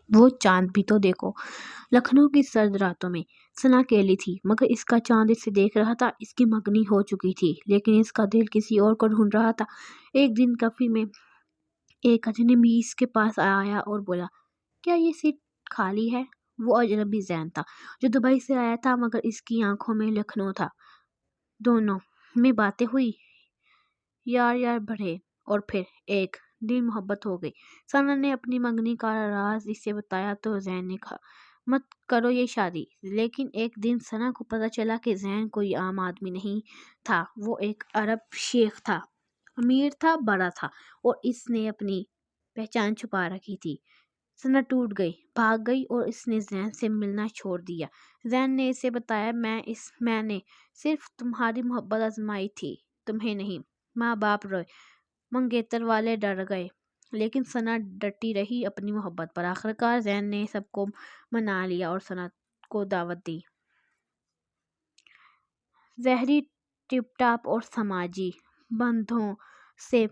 وہ چاند بھی تو دیکھو۔ لکھنؤ کی سرد راتوں میں ثنا اکیلی تھی، مگر اس کا چاند اسے دیکھ رہا تھا۔ اس کی منگنی ہو چکی تھی، لیکن اس کا دل کسی اور کو ڈھونڈ رہا تھا۔ ایک دن کیفے میں ایک اجنبی اس کے پاس آیا اور بولا، کیا یہ سیٹ خالی ہے؟ وہ اجنبی زین تھا، جو دبئی سے آیا تھا، مگر اس کی آنکھوں میں لکھنؤ تھا۔ دونوں میں باتیں ہوئی، یار بڑھے، اور پھر ایک دن محبت ہو گئی۔ ثنا نے اپنی منگنی کا راز اسے بتایا تو زین نے کہا، مت کرو یہ شادی۔ لیکن ایک دن ثنا کو پتہ چلا کہ زین کوئی عام آدمی نہیں تھا، وہ ایک عرب شیخ تھا، امیر تھا، بڑا تھا، اور اس نے اپنی پہچان چھپا رکھی تھی۔ ثنا ٹوٹ گئی، بھاگ گئی، اور اس نے زین سے ملنا چھوڑ دیا۔ زین نے اسے بتایا، میں نے صرف تمہاری محبت آزمائی تھی، تمہیں نہیں۔ ماں باپ روئے، منگیتر والے ڈر گئے، لیکن ثنا ڈٹی رہی اپنی محبت پر۔ آخرکار زین نے سب کو منا لیا اور ثنا کو دعوت دی۔ ظاہری ٹپ ٹاپ اور سماجی بندھنوں سے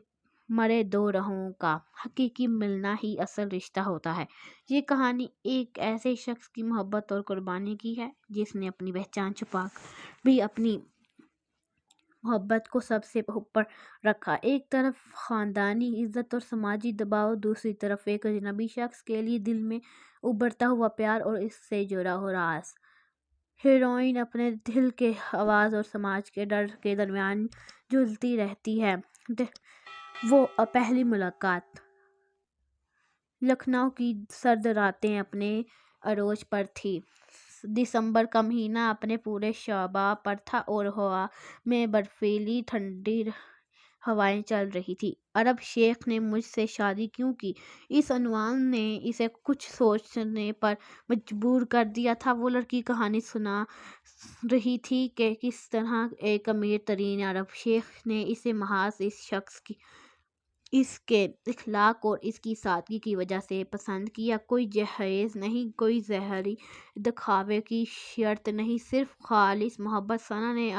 مرے دو روحوں کا حقیقی ملنا ہی اصل رشتہ ہوتا ہے۔ یہ کہانی ایک ایسے شخص کی محبت اور قربانی کی ہے، جس نے اپنی پہچان چھپا کر بھی اپنی محبت کو سب سے اوپر رکھا۔ ایک طرف خاندانی عزت اور سماجی دباؤ، دوسری طرف ایک اجنبی شخص کے لیے دل میں ابھرتا ہوا پیار اور اس سے جڑا ہوا راز۔ ہیروئن اپنے دل کے آواز اور سماج کے ڈر کے درمیان جھولتی رہتی ہے۔ وہ پہلی ملاقات۔ لکھنؤ کی سرد راتیں اپنے عروج پر تھیں۔ دسمبر کا مہینہ اپنے پورے شباب پر تھا اور ہوا میں برفیلی ٹھنڈی ہوائیں چل رہی تھیں۔ عرب شیخ نے مجھ سے شادی کیوں کی؟ اس عنوان نے اسے کچھ سوچنے پر مجبور کر دیا تھا۔ وہ لڑکی کہانی سنا رہی تھی کہ کس طرح ایک امیر ترین عرب شیخ نے اسے محض اس شخص کی، اس کے اخلاق اور اس کی سادگی کی وجہ سے پسند کیا۔ کوئی جہیز نہیں، کوئی ظاہری دکھاوے کی شرط نہیں، صرف خالص محبت۔ ثنا نے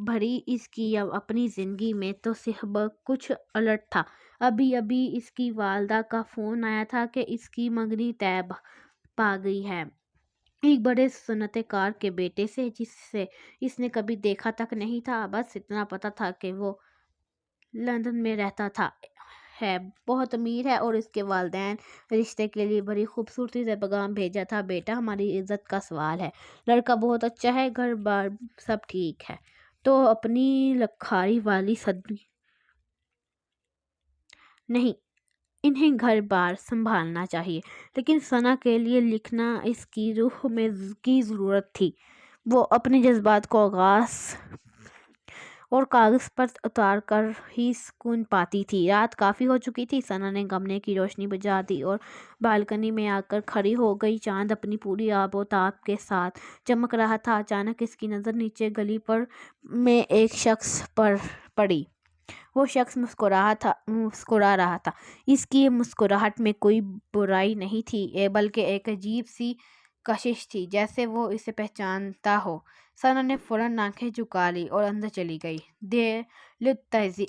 بھری اس کی اپنی زندگی میں تو سب کچھ الٹ تھا۔ ابھی اس کی والدہ کا فون آیا تھا کہ اس کی منگنی طے پا گئی ہے، ایک بڑے صنعت کار کے بیٹے سے، جسے اس نے کبھی دیکھا تک نہیں تھا۔ بس اتنا پتہ تھا کہ وہ لندن میں رہتا ہے، بہت امیر ہے، اور اس کے والدین رشتے کے لیے بڑی خوبصورتی سے پیغام بھیجا تھا، بیٹا ہماری عزت کا سوال ہے، لڑکا بہت اچھا ہے، گھر بار سب ٹھیک ہے، تو اپنی لکھاری والی صدی نہیں، انہیں گھر بار سنبھالنا چاہیے۔ لیکن ثنا کے لیے لکھنا اس کی روح میں کی ضرورت تھی۔ وہ اپنے جذبات کو کاغذ پر اتار کر ہی سکون پاتی تھی۔ رات کافی ہو چکی تھی۔ ثنا نے کمرے کی روشنی بجھا دی اور بالکنی میں آ کر کھڑی ہو گئی۔ چاند اپنی پوری آب و تاب کے ساتھ چمک رہا تھا۔ اچانک اس کی نظر نیچے گلی میں ایک شخص پر پڑی۔ وہ شخص مسکرا رہا تھا۔ اس کی مسکراہٹ میں کوئی برائی نہیں تھی، بلکہ ایک عجیب سی کشش تھی، جیسے وہ اسے پہچانتا ہو۔ ثنا نے فوراً آنکھیں جھکا لیں اور اندر چلی گئی۔ دل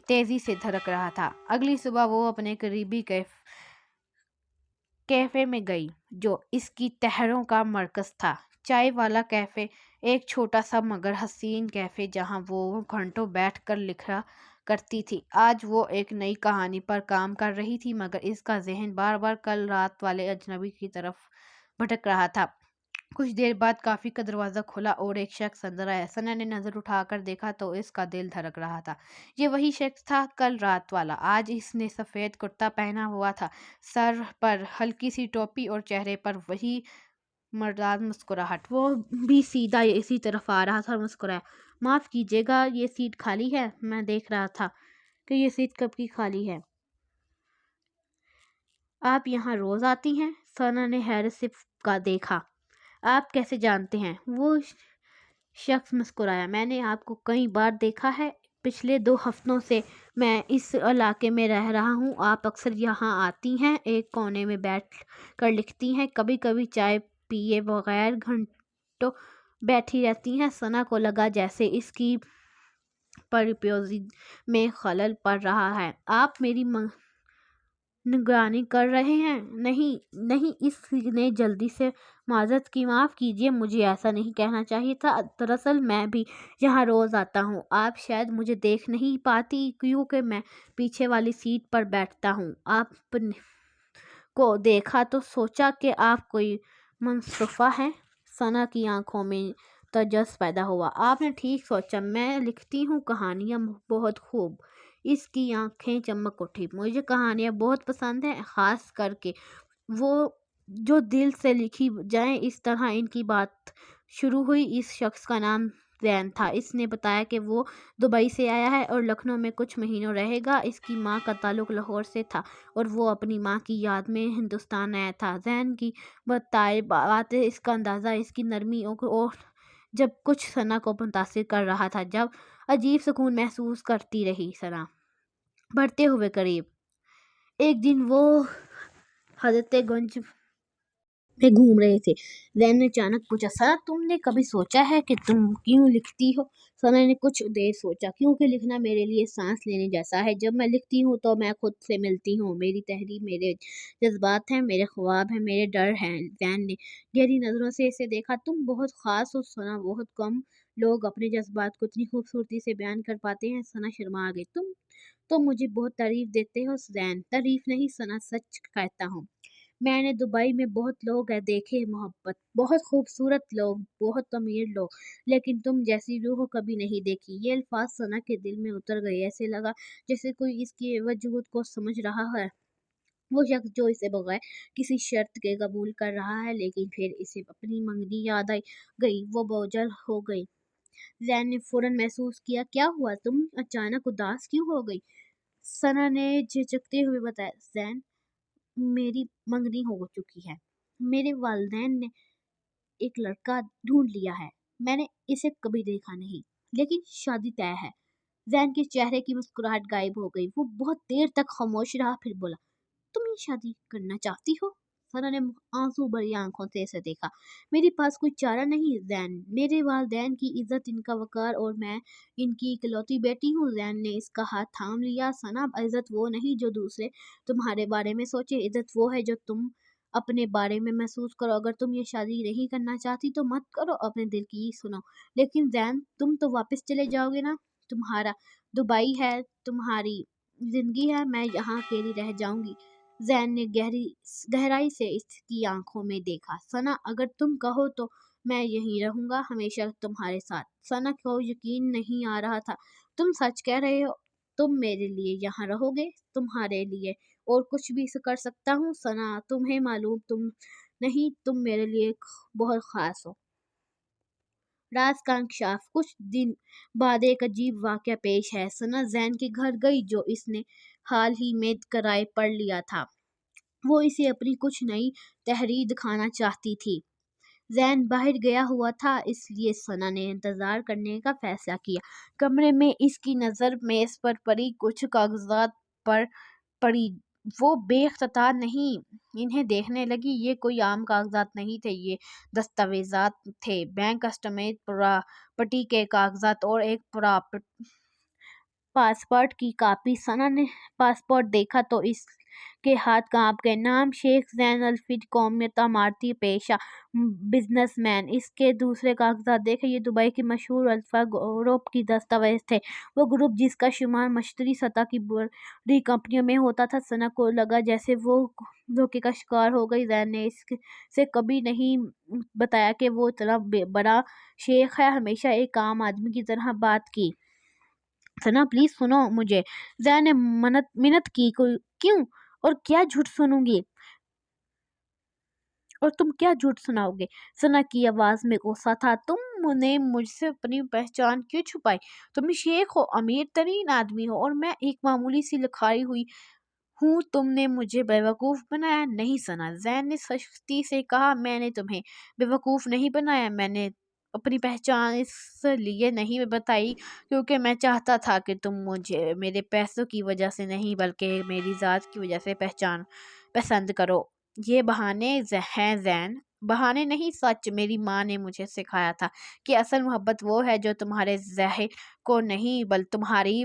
تیزی سے دھڑک رہا تھا۔ اگلی صبح وہ اپنے قریبی کیفے میں گئی، جو اس کی تہروں کا مرکز تھا، چائے والا کیفے، ایک چھوٹا سا مگر حسین کیفے جہاں وہ گھنٹوں بیٹھ کر لکھا کرتی تھی۔ آج وہ ایک نئی کہانی پر کام کر رہی تھی، مگر اس کا ذہن بار بار کل رات والے اجنبی کی طرف بھٹک رہا تھا۔ کچھ دیر بعد کافی کا دروازہ کھلا اور ایک شخص اندر آیا۔ ثنا نے نظر اٹھا کر دیکھا تو اس کا دل دھڑک رہا تھا۔ یہ وہی شخص تھا، کل رات والا۔ آج اس نے سفید کرتا پہنا ہوا تھا، سر پر ہلکی سی ٹوپی اور چہرے پر وہی مردانہ مسکراہٹ۔ وہ بھی سیدھا اسی طرف آ رہا تھا اور مسکرایا، معاف کیجیے گا، یہ سیٹ خالی ہے؟ میں دیکھ رہا تھا کہ یہ سیٹ کب کی خالی ہے۔ آپ یہاں روز آتی ہیں؟ ثنا نے حیرت سے دیکھا۔ آپ کیسے جانتے ہیں؟ وہ شخص مسکرایا، میں نے آپ کو کئی بار دیکھا ہے، پچھلے 2 ہفتوں سے میں اس علاقے میں رہ رہا ہوں۔ آپ اکثر یہاں آتی ہیں، ایک کونے میں بیٹھ کر لکھتی ہیں، کبھی کبھی چائے پیے بغیر گھنٹوں بیٹھی رہتی ہیں۔ ثنا کو لگا جیسے اس کی پرپوزی میں خلل پڑ رہا ہے۔ آپ میری نگرانی کر رہے ہیں؟ نہیں نہیں، اس نے جلدی سے معذرت کی، معاف کیجیے، مجھے ایسا نہیں کہنا چاہیے تھا، دراصل میں بھی یہاں روز آتا ہوں، آپ شاید مجھے دیکھ نہیں پاتی کیونکہ میں پیچھے والی سیٹ پر بیٹھتا ہوں، آپ کو دیکھا تو سوچا کہ آپ کوئی مصروفہ ہیں۔ ثنا کی آنکھوں میں تجس پیدا ہوا۔ آپ نے ٹھیک سوچا، میں لکھتی ہوں کہانیاں بہت خوب۔ اس کی آنکھیں چمک اٹھی۔ مجھے کہانیاں بہت پسند ہیں، خاص کر کے وہ جو دل سے لکھی جائیں۔ اس طرح ان کی بات شروع ہوئی۔ اس شخص کا نام زین تھا۔ اس نے بتایا کہ وہ دبئی سے آیا ہے اور لکھنؤ میں کچھ مہینوں رہے گا۔ اس کی ماں کا تعلق لاہور سے تھا اور وہ اپنی ماں کی یاد میں ہندوستان آیا تھا۔ زین کی بتائی باتیں، اس کا انداز، اس کی نرمی اور جب کچھ ثنا کو متاثر کر رہا تھا، جب عجیب سکون محسوس کرتی رہی۔ ثنا بڑھتے ہوئے قریب ایک دن وہ حضرت گنج میں گھوم رہے تھے۔ زین نے اچانک پوچھا، ثنا تم نے کبھی سوچا ہے کہ تم کیوں لکھتی ہو؟ ثنا نے کچھ دیر سوچا، کیونکہ لکھنا میرے لیے سانس لینے جیسا ہے۔ جب میں لکھتی ہوں تو میں خود سے ملتی ہوں۔ میری تحریر میرے جذبات ہیں، میرے خواب ہیں، میرے ڈر ہیں۔ زین نے گہری نظروں سے اسے دیکھا۔ تم بہت خاص ہو ثنا، بہت کم لوگ اپنے جذبات کو اتنی خوبصورتی سے بیان کر پاتے ہیں۔ ثنا شرما گئی۔ تم مجھے بہت تعریف دیتے ہو زین۔ تعریف نہیں ثنا، سچ کہتا ہوں۔ میں نے دبئی میں بہت لوگ دیکھے محبت، بہت خوبصورت لوگ، بہت امیر لوگ، لیکن تم جیسی روح کبھی نہیں دیکھی۔ یہ الفاظ ثنا کے دل میں اتر گئے۔ ایسے لگا جیسے کوئی اس کے وجود کو سمجھ رہا ہے، وہ شخص جو اسے بغیر کسی شرط کے قبول کر رہا ہے۔ لیکن پھر اسے اپنی منگنی یاد آ گئی۔ وہ بوجھل ہو گئی۔ زین نے فوراً محسوس کیا، کیا ہوا؟ تم اچانک اداس کیوں ہو گئی؟ ثنا نے جھجکتے ہوئے بتایا، زین میری منگنی ہو چکی ہے۔ میرے والدین نے ایک لڑکا ڈھونڈ لیا ہے۔ میں نے اسے کبھی دیکھا نہیں، لیکن شادی طے ہے۔ زین کے چہرے کی مسکراہٹ غائب ہو گئی۔ وہ بہت دیر تک خاموش رہا، پھر بولا، تم یہ شادی کرنا چاہتی ہو؟ ثنا نے آنسو بھری آنکھوں سے اسے دیکھا۔ میرے پاس کوئی چارہ نہیں زین، میرے والدین کی عزت، ان کا وقار، اور میں ان کی اکلوتی بیٹی ہوں۔ زین نے اس کا ہاتھ تھام لیا۔ ثنا عزت وہ نہیں جو دوسرے تمہارے بارے میں سوچے، عزت وہ ہے جو تم اپنے بارے میں محسوس کرو۔ اگر تم یہ شادی نہیں کرنا چاہتی تو مت کرو، اپنے دل کی سنو۔ لیکن زین تم تو واپس چلے جاؤ گے نا؟ تمہارا دبئی ہے، تمہاری زندگی ہے، میں یہاں اکیلی رہ جاؤں گی۔ زین نے گہرائی سے اس کی آنکھوں میں دیکھا۔ ثنا اگر تم کہو تو میں یہیں رہوں گا، ہمیشہ تمہارے ساتھ۔ ثنا کو یقین نہیں آ رہا تھا۔ تم سچ کہہ رہے ہو؟ تم میرے لیے یہاں رہو گے؟ تمہارے لیے اور کچھ بھی کر سکتا ہوں ثنا، تمہیں معلوم نہیں، تم میرے لیے بہت خاص ہو۔ راز کا انکشاف۔ کچھ دن بعد ایک عجیب واقعہ پیش ہے۔ ثنا زین کے گھر گئی جو اس نے حال ہی میں کرائے پر لیا تھا۔ وہ اسے اپنی کچھ نئی تحریر دکھانا چاہتی تھی۔ زین باہر گیا ہوا تھا، اس لیے ثنا نے انتظار کرنے کا فیصلہ کیا۔ کمرے میں اس کی نظر میز پر پڑی کچھ کاغذات پر پڑی۔ وہ بے اختیار نہیں انہیں دیکھنے لگی۔ یہ کوئی عام کاغذات نہیں تھے، یہ دستاویزات تھے، بینک اسٹیٹمنٹ، پراپرٹی کے کاغذات اور ایک پاسپورٹ کی کاپی۔ ثنا نے پاسپورٹ دیکھا تو اس کے ہاتھ کانپ گئے۔ نام شیخ زین الفت، قومیت اماراتی، پیشہ بزنس مین۔ اس کے دوسرے کاغذات دیکھے، یہ دبئی کے مشہور الفا گروپ کی دستاویز تھے، وہ گروپ جس کا شمار معاشرتی سطح کی بڑی کمپنیوں میں ہوتا تھا۔ ثنا کو لگا جیسے وہ دھوکے کا شکار ہو گئی۔ زین نے اسے کبھی نہیں بتایا کہ وہ اتنا بڑا شیخ ہے، ہمیشہ ایک عام آدمی کی طرح بات کی۔ ثنا پلیز سنو مجھے، زین نے منت کی۔ کیوں اور کیا جھوٹ سنوں گی؟ اور تم کیا جھوٹ سناؤ گے؟ ثنا کی آواز میں غصہ تھا۔ تم نے مجھ سے اپنی پہچان کیوں چھپائی؟ تم شیخ ہو، امیر ترین آدمی ہو، اور میں ایک معمولی سی لکھائی ہوئی ہوں۔ تم نے مجھے بیوقوف بنایا؟ نہیں ثنا، زین نے سختی سے کہا، میں نے تمہیں بیوقوف نہیں بنایا۔ میں نے اپنی پہچان اس لیے نہیں بتائی کیونکہ میں چاہتا تھا کہ تم مجھے میرے پیسوں کی وجہ سے نہیں بلکہ میری ذات کی وجہ سے پسند کرو۔ یہ بہانے ہیں زین، بہانے نہیں، سچ۔ میری ماں نے مجھے سکھایا تھا کہ اصل محبت وہ ہے جو تمہارے ظاہر کو نہیں بلکہ تمہاری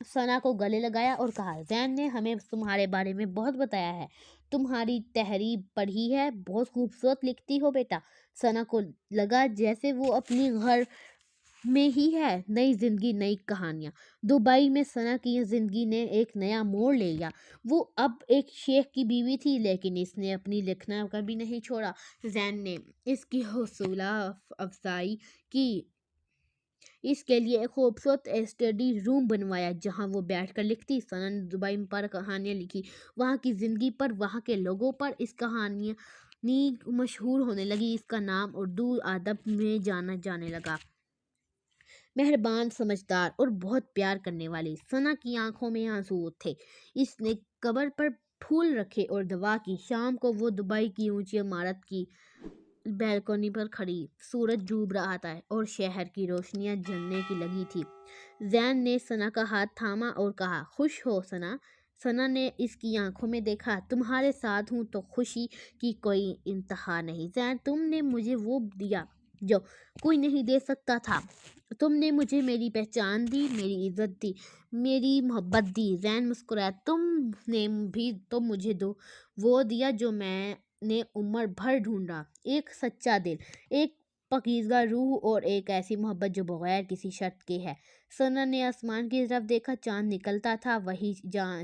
ثنا کو گلے لگایا اور کہا، زین نے ہمیں تمہارے بارے میں بہت بتایا ہے، تمہاری تحریر پڑھی ہے، بہت خوبصورت لکھتی ہو بیٹا۔ ثنا کو لگا جیسے وہ اپنی گھر میں ہی ہے۔ نئی زندگی، نئی کہانیاں۔ دبئی میں ثنا کی زندگی نے ایک نیا موڑ لے لیا۔ وہ اب ایک شیخ کی بیوی تھی، لیکن اس نے اپنی لکھنا کبھی نہیں چھوڑا۔ زین نے اس کی حوصلہ افزائی کی، اس کے لیے ایک خوبصورت اسٹڈی روم بنوایا جہاں وہ بیٹھ کر لکھتی۔ ثنا نے دبئی پر کہانیاں لکھی، وہاں کی زندگی پر، وہاں کے لوگوں پر۔ اس کہانی مشہور ہونے لگی، اس کا نام اردو ادب میں جانا جانے لگا۔ مہربان، سمجھدار اور بہت پیار کرنے والی۔ ثنا کی آنکھوں میں آنسو تھے۔ اس نے قبر پر پھول رکھے اور دعا کی۔ شام کو وہ دبئی کی اونچی عمارت کی بالکنی پر کھڑی، سورج ڈوب رہا تھا اور شہر کی روشنیاں جلنے کی لگی تھی۔ زین نے ثنا کا ہاتھ تھاما اور کہا، خوش ہو ثنا؟ ثنا نے اس کی آنکھوں میں دیکھا، تمہارے ساتھ ہوں تو خوشی کی کوئی انتہا نہیں۔ زین، تم نے مجھے وہ دیا جو کوئی نہیں دے سکتا تھا۔ تم نے مجھے میری پہچان دی، میری عزت دی، میری محبت دی۔ زین مسکرایا، تم نے بھی تو مجھے وہ دیا جو میں نے عمر بھر ڈھونڈا، ایک سچا دل، ایک پاکیزہ روح اور ایک ایسی محبت جو بغیر کسی شرط کے ہے۔ ثنا نے آسمان کی طرف دیکھا، چاند نکلتا تھا، وہی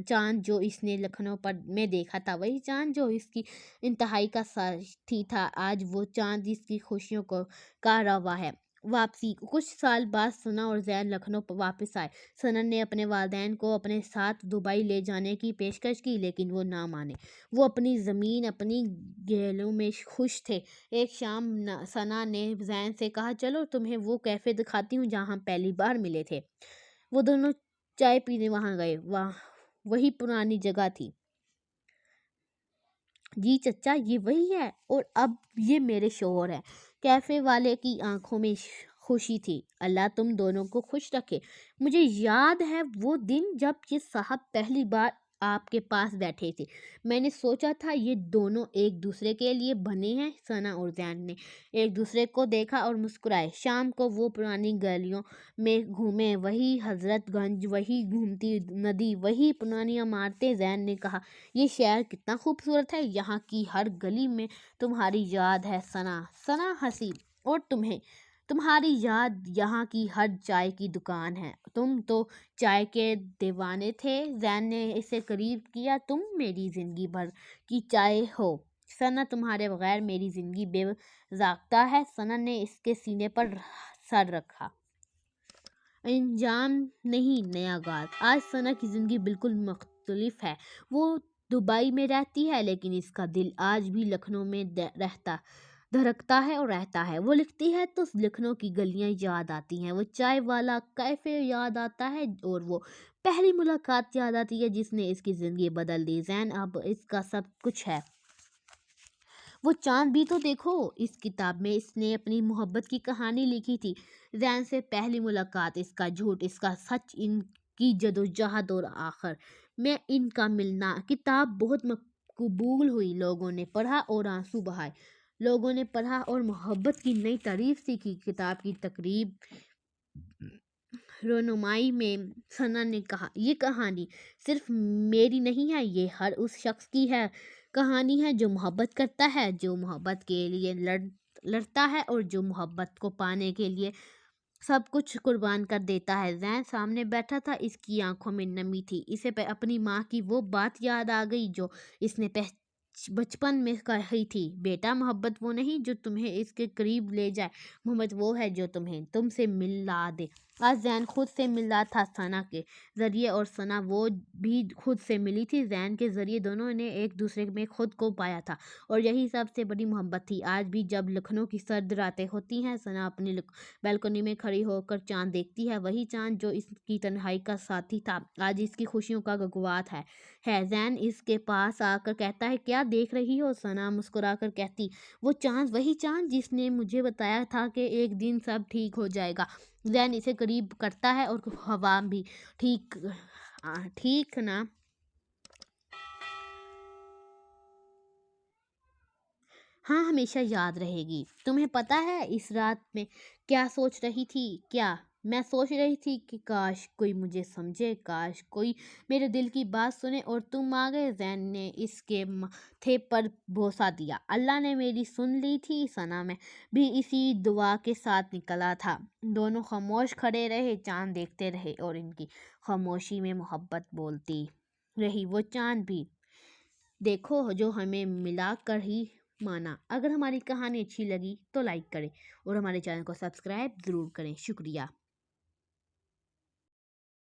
چاند جو اس نے لکھنؤ میں دیکھا تھا، وہی چاند جو اس کی انتہائی کا ساتھی تھا۔ آج وہ چاند اس کی خوشیوں کا روا ہے۔ واپسی۔ کچھ سال بعد ثنا اور زین لکھنؤ واپس آئے۔ ثنا نے اپنے والدین کو اپنے ساتھ دبئی لے جانے کی پیشکش کی، لیکن وہ نہ مانے۔ وہ اپنی زمین، اپنی گھیلوں میں خوش تھے۔ ایک شام ثنا نے زین سے کہا، چلو تمہیں وہ کیفے دکھاتی ہوں جہاں ہم پہلی بار ملے تھے۔ وہ دونوں چائے پینے وہاں گئے۔ وہی پرانی جگہ تھی۔ جی چچا، یہ وہی ہے، اور اب یہ میرے شوہر ہیں۔ کیفے والے کی آنکھوں میں خوشی تھی۔ اللہ تم دونوں کو خوش رکھے۔ مجھے یاد ہے وہ دن جب یہ صاحب پہلی بار آپ کے پاس بیٹھے تھے۔ میں نے سوچا تھا یہ دونوں ایک دوسرے کے لیے بنے ہیں۔ ثنا اور زین نے ایک دوسرے کو دیکھا اور مسکرائے۔ شام کو وہ پرانی گلیوں میں گھومے، وہی حضرت گنج، وہی گھومتی ندی، وہی پرانی عمارتیں۔ زین نے کہا، یہ شہر کتنا خوبصورت ہے، یہاں کی ہر گلی میں تمہاری یاد ہے ثنا۔ ثنا ہنسی، اور تمہاری یاد یہاں کی ہر چائے کی دکان ہے۔ تم تو چائے کے دیوانے تھے۔ زین نے اسے قریب کیا، تم میری زندگی بھر کی چائے ہو ثنا، تمہارے بغیر میری زندگی بے ضابطہ ہے۔ ثنا نے اس کے سینے پر سر رکھا۔ انجام نہیں، نیا آغاز۔ آج ثنا کی زندگی بالکل مختلف ہے۔ وہ دبئی میں رہتی ہے، لیکن اس کا دل آج بھی لکھنؤ میں دھڑکتا ہے اور رہتا ہے۔ وہ لکھتی ہے تو لکھنؤ کی گلیاں یاد آتی ہیں، وہ چائے والا کیفے یاد آتا ہے، اور وہ پہلی ملاقات یاد آتی ہے جس نے اس کی زندگی بدل دی۔ زین اب اس کا سب کچھ ہے۔ وہ چاند بھی تو دیکھو، اس کتاب میں اس نے اپنی محبت کی کہانی لکھی تھی۔ زین سے پہلی ملاقات، اس کا جھوٹ، اس کا سچ، ان کی جدوجہد اور آخر میں ان کا ملنا۔ کتاب بہت مقبول ہوئی، لوگوں نے پڑھا اور آنسو بہائے، لوگوں نے پڑھا اور محبت کی نئی تعریف سیکھی۔ کتاب کی تقریب رونمائی میں ثنا نے کہا، یہ کہانی صرف میری نہیں ہے، یہ ہر اس شخص کی کہانی ہے جو محبت کرتا ہے، جو محبت کے لیے لڑتا ہے اور جو محبت کو پانے کے لیے سب کچھ قربان کر دیتا ہے۔ زین سامنے بیٹھا تھا، اس کی آنکھوں میں نمی تھی۔ اسے اپنی ماں کی وہ بات یاد آ گئی جو اس نے بچپن میں کہی تھی، بیٹا محبت وہ نہیں جو تمہیں اس کے قریب لے جائے، محبت وہ ہے جو تمہیں تم سے ملا دے۔ آج زین خود سے ملا تھا ثنا کے ذریعے، اور ثنا وہ بھی خود سے ملی تھی زین کے ذریعے۔ دونوں نے ایک دوسرے میں خود کو پایا تھا، اور یہی سب سے بڑی محبت تھی۔ آج بھی جب لکھنؤ کی سرد راتیں ہوتی ہیں، ثنا اپنی بالکنی میں کھڑی ہو کر چاند دیکھتی ہے، وہی چاند جو اس کی تنہائی کا ساتھی تھا، آج اس کی خوشیوں کا گواہ ہے۔ زین اس کے پاس آ کر کہتا ہے، کیا دیکھ رہی ہو؟ ثنا مسکرا کر کہتی، وہ چاند، وہی چاند جس نے مجھے بتایا تھا کہ ایک دن سب ٹھیک ہو جائے گا۔ زین اسے قریب کرتا ہے، اور ہوا بھی ٹھیک نا؟ ہاں، ہمیشہ یاد رہے گی۔ تمہیں پتہ ہے اس رات میں کیا سوچ رہی تھی؟ کیا؟ میں سوچ رہی تھی کہ کاش کوئی مجھے سمجھے، کاش کوئی میرے دل کی بات سنے، اور تم آ گئے۔ زین نے اس کے ماتھے پر بوسہ دیا۔ اللہ نے میری سن لی تھی، ثنا میں بھی اسی دعا کے ساتھ نکلا تھا۔ دونوں خاموش کھڑے رہے، چاند دیکھتے رہے، اور ان کی خاموشی میں محبت بولتی رہی۔ وہ چاند بھی دیکھو جو ہمیں ملا کر ہی مانا۔ اگر ہماری کہانی اچھی لگی تو لائک کریں اور ہمارے چینل کو سبسکرائب ضرور کریں۔ شکریہ۔